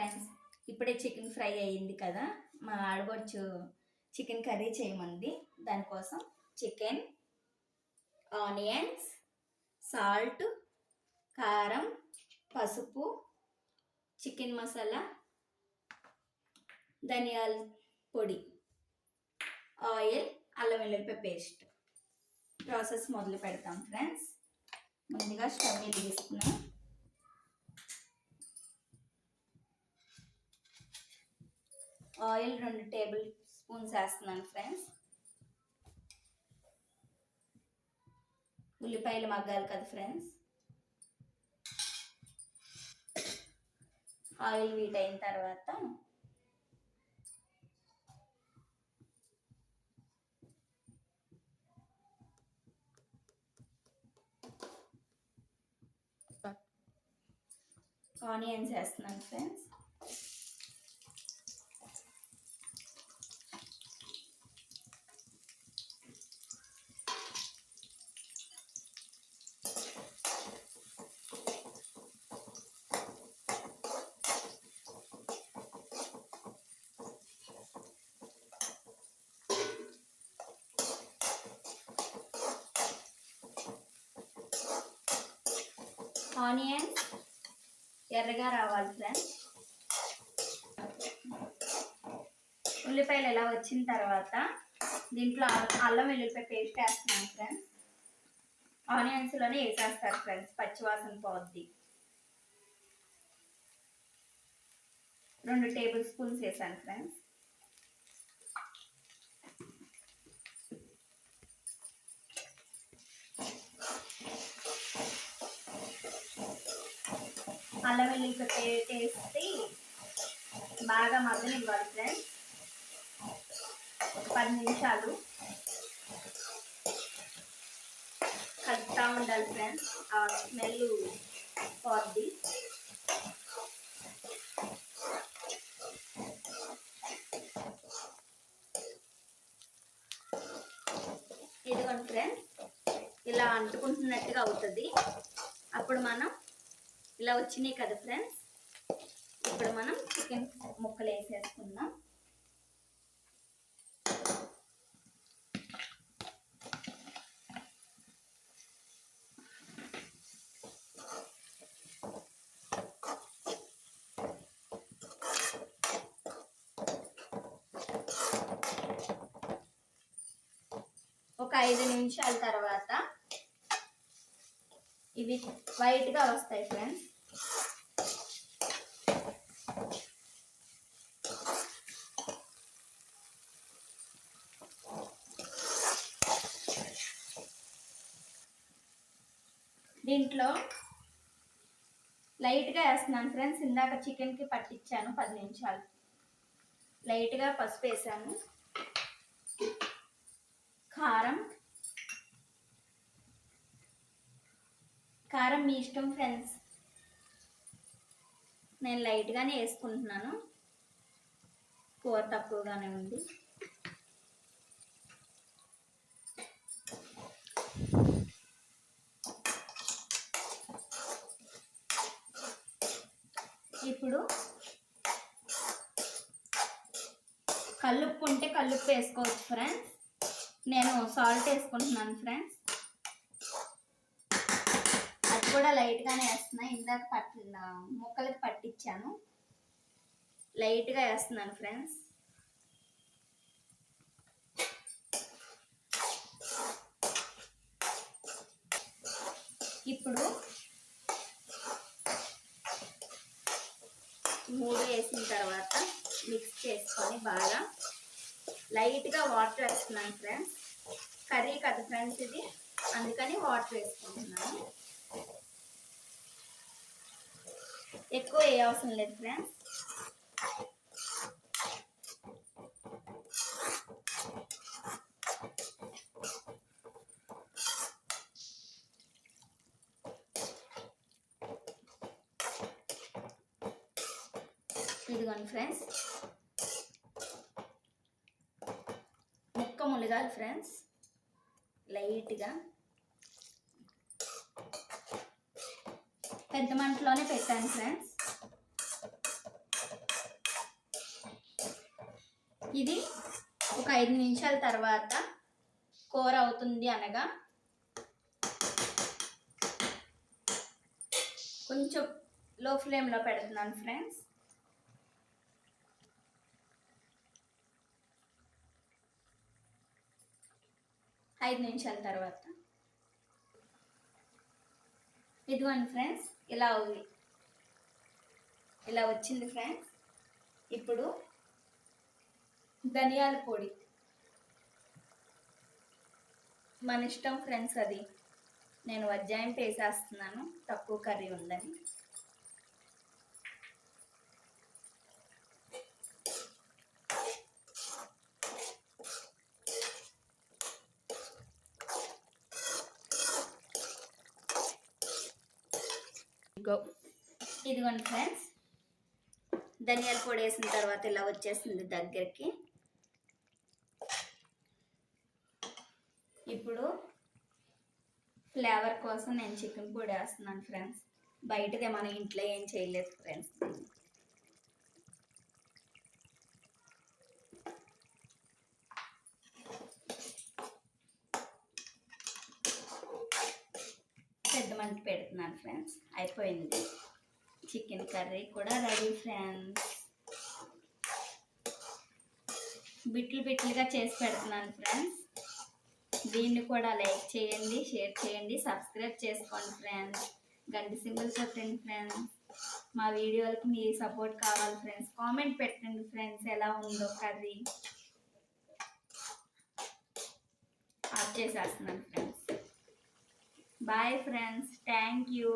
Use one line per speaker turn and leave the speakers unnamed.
Friends, ఇప్పుడే chicken fry అయ్యింది కదా. మా ఆడబడుచు చికెన్ కర్రీ చేయమంది. దానికోసం చికెన్, ఆనియన్స్, సాల్ట్, కారం, పసుపు, చికెన్ మసాలా, ధనియాల పొడి, ఆయిల్, అల్లం వెల్లుల్లిపాయ పేస్ట్. ప్రాసెస్ మొదలు పెడతాం ఫ్రెండ్స్. ముందుగా స్టవ్ వెలిగిస్తున్నాం. ఆయిల్ 2 టేబుల్ స్పూన్స్ వేస్తున్నాను ఫ్రెండ్స్. ఉల్లిపాయలు మగ్గాలి కదా ఫ్రెండ్స్. ఆయిల్ వీట్ అయిన తర్వాత ఆనియన్స్ వేస్తున్నాను ఫ్రెండ్స్. ఆనియన్స్ ఎర్రగా రావాలి ఫ్రెండ్స్. ఉల్లిపాయలు ఎలా వచ్చిన తర్వాత దీంట్లో అల్లం వెల్లుల్లిపాయ పేస్ట్ వేస్తున్నాను ఫ్రెండ్స్. ఆనియన్స్లోనే వేసేస్తారు ఫ్రెండ్స్, పచ్చివాసన పోద్ది. 2 టేబుల్ స్పూన్స్ వేసాను ఫ్రెండ్స్. అల్లం వెల్లుల్లిపాయ పేస్ట్ బాగా మగ్గనివ్వాలి ఫ్రెండ్స్. 10 నిమిషాలు కలుపుతూ ఉండాలి ఫ్రెండ్స్. ఆ స్మెల్ పోద్ది. ఇదిగోండి ఫ్రెండ్స్, ఇలా అంటుకుంటున్నట్టుగా అవుతుంది. అప్పుడు మనం ఇలా వచ్చినాయి కదా ఫ్రెండ్స్. ఇప్పుడు మనం చికెన్ ముక్కలు వేసేసుకుందాం. ఒక 5 నిమిషాల తర్వాత ఇవి వైట్గా వస్తాయి ఫ్రెండ్స్. దీంట్లో లైట్గా వేస్తున్నాను ఫ్రెండ్స్. ఇందాక చికెన్కి పట్టించాను 10 నిమిషాలు. లైట్గా పసుపు వేసాను, కారం మీ ఇష్టం ఫ్రెండ్స్. నేను లైట్గానే వేసుకుంటున్నాను, కూర తక్కువగానే ఉంది. ఇప్పుడు కల్లుప్పు ఉంటే కల్లుప్పు వేసుకోవచ్చు ఫ్రెండ్స్. నేను సాల్ట్ వేసుకుంటున్నాను ఫ్రెండ్స్. అది కూడా లైట్గానే వేస్తున్నా. ఇందాక ముక్కలకి పట్టించాను, లైట్గా వేస్తున్నాను ఫ్రెండ్స్. ఇప్పుడు 3 వేసిన తర్వాత మిక్స్ చేసుకొని బాగా లైట్గా వాటర్ వేస్తున్నాను ఫ్రెండ్స్. కర్రీ కదా ఫ్రెండ్స్ ఇది, అందుకని వాటర్ వేసుకుంటున్నాను. ఎక్కువ ఏ అవసరం లేదు ఫ్రెండ్స్. ఇదిగోండి ఫ్రెండ్స్, ముక్క ములగాలి ఫ్రెండ్స్ లైట్గా. పెద్ద మంటలోనే పెట్టాను ఫ్రెండ్స్. ఇది ఒక 5 నిమిషాల తర్వాత కూర అవుతుంది అనగా కొంచెం లో ఫ్లేమ్లో పెడుతున్నాను ఫ్రెండ్స్. ఐదు నిమిషాల తర్వాత ఇదిగోండి ఫ్రెండ్స్, ఇలా వచ్చింది ఫ్రెండ్స్. ఇప్పుడు ధనియాల పొడి మన ఇష్టం ఫ్రెండ్స్, అది నేను వజ్జాయింపు వేసేస్తున్నాను తక్కువ కర్రీ ఉందని. ఇదిగోండి ఫ్రెండ్స్, ధనియాల పొడి వేసిన తర్వాత ఇలా వచ్చేసింది దగ్గరికి. ఇప్పుడు ఫ్లేవర్ కోసం నేను చికెన్ పొడి వేస్తున్నాను ఫ్రెండ్స్. బయటదే మన ఇంట్లో ఏం చేయలేదు ఫ్రెండ్స్. పెద్ద మంట పెడుతున్నాను ఫ్రెండ్స్. అయిపోయింది, చికెన్ కర్రీ కూడా రెడీ ఫ్రెండ్స్. బిట్లు బిట్లుగా చేసి పెడుతున్నాను ఫ్రెండ్స్. దీన్ని కూడా లైక్ చేయండి, షేర్ చేయండి, సబ్స్క్రైబ్ చేసుకోండి ఫ్రెండ్స్. గంట సింబల్ కొట్టండి ఫ్రెండ్స్. మా వీడియోలకు మీ సపోర్ట్ కావాలి ఫ్రెండ్స్. కామెంట్ పెట్టండి ఫ్రెండ్స్ ఎలా ఉందో కర్రీ. ఆఫ్ చేసేస్తున్నాను friends. Bye friends, thank you.